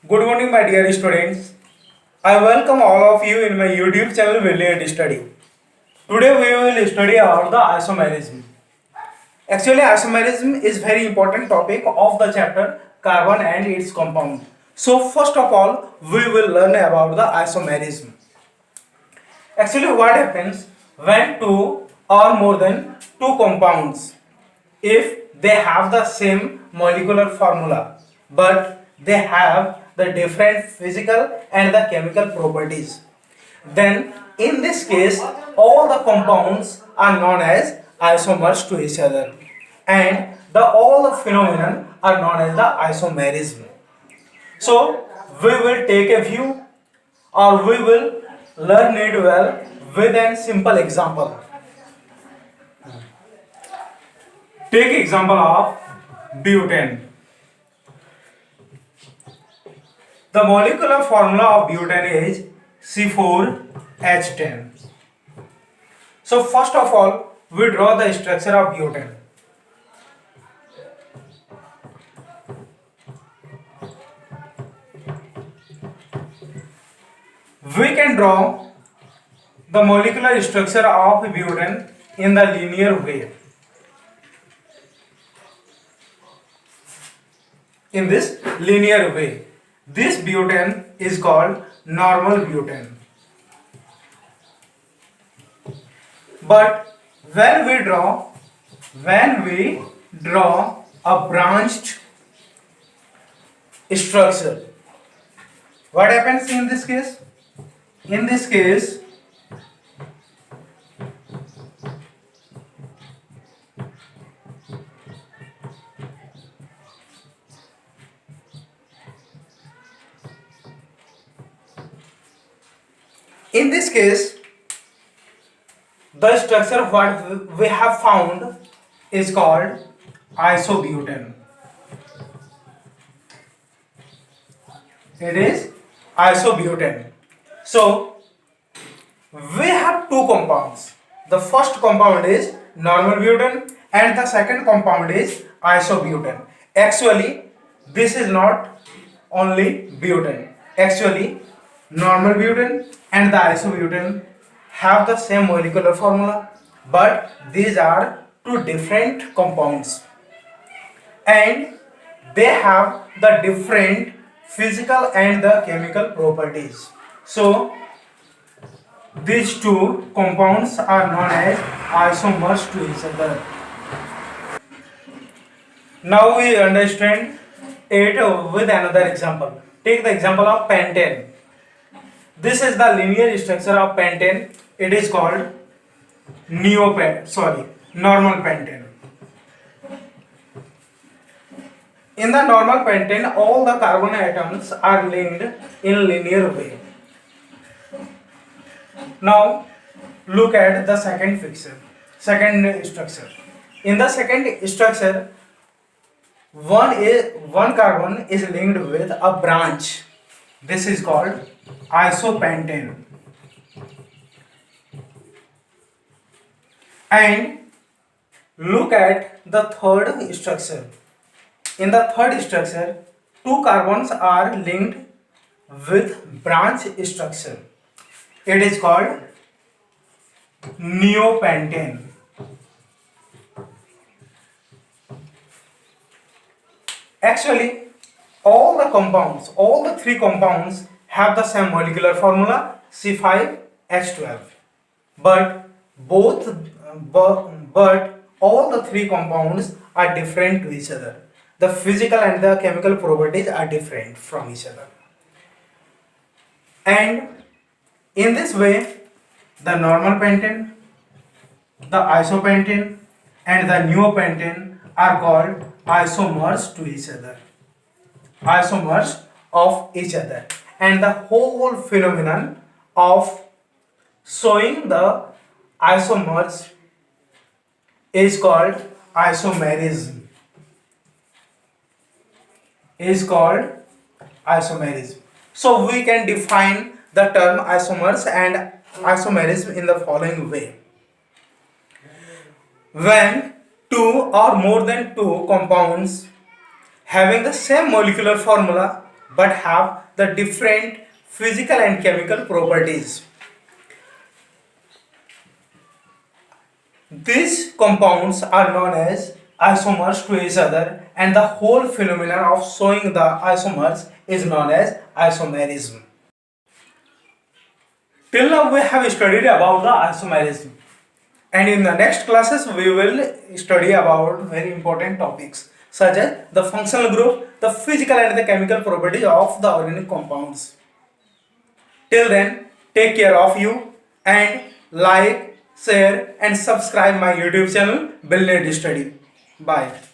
Good morning, my dear students. I welcome all of you in my YouTube channel Brilliant Study. Today we will study about the isomerism. Actually, isomerism is very important topic of the chapter carbon and its compound. So first of all, we will learn about the isomerism. Actually, what happens when two or more than two compounds, if they have the same molecular formula but they have the different physical and the chemical properties, then in this case all the compounds are known as isomers to each other, and the all the phenomenon are known as the isomerism. So we will take a view, or we will learn it well with a simple example. Take example of butane. The molecular formula of butane is C4H10. So first of all, we draw the structure of butane. We can draw the molecular structure of butane in the linear way. In this linear way, this butane is called normal butane. But when we draw a branched structure, what happens in this case? In this case, the structure what we have found is called isobutane. It is isobutane. So we have two compounds. The first compound is normal butane and the second compound is isobutane. Actually, this is not only butane. Actually, normal butane and the isobutane have the same molecular formula, but these are two different compounds and they have the different physical and the chemical properties. So these two compounds are known as isomers to each other. Now we understand it with another example. Take the example of pentane. This is the linear structure of pentane. It is called normal pentane. In the normal pentane, all the carbon atoms are linked in linear way. Now look at the second structure. In the second structure, one carbon is linked with a branch. This is called isopentane. And look at the third structure. In the third structure, two carbons are linked with branch structure. It is called neopentane. Actually, all the three compounds have the same molecular formula C5H12, but but all the three compounds are different to each other. The physical and the chemical properties are different from each other. And in this way, the normal pentane, the isopentane, and the neopentane are called isomers to each other. Isomers of each other. And the whole phenomenon of showing the isomers is called isomerism. So we can define the term isomers and isomerism in the following way. When two or more than two compounds having the same molecular formula but have the different physical and chemical properties. These compounds are known as isomers to each other, and the whole phenomenon of showing the isomers is known as isomerism. Till now we have studied about the isomerism, and in the next classes we will study about very important topics such as the functional group, the physical and the chemical properties of the organic compounds. Till then, take care of you and like, share and subscribe my YouTube channel Brilliant Study. Bye.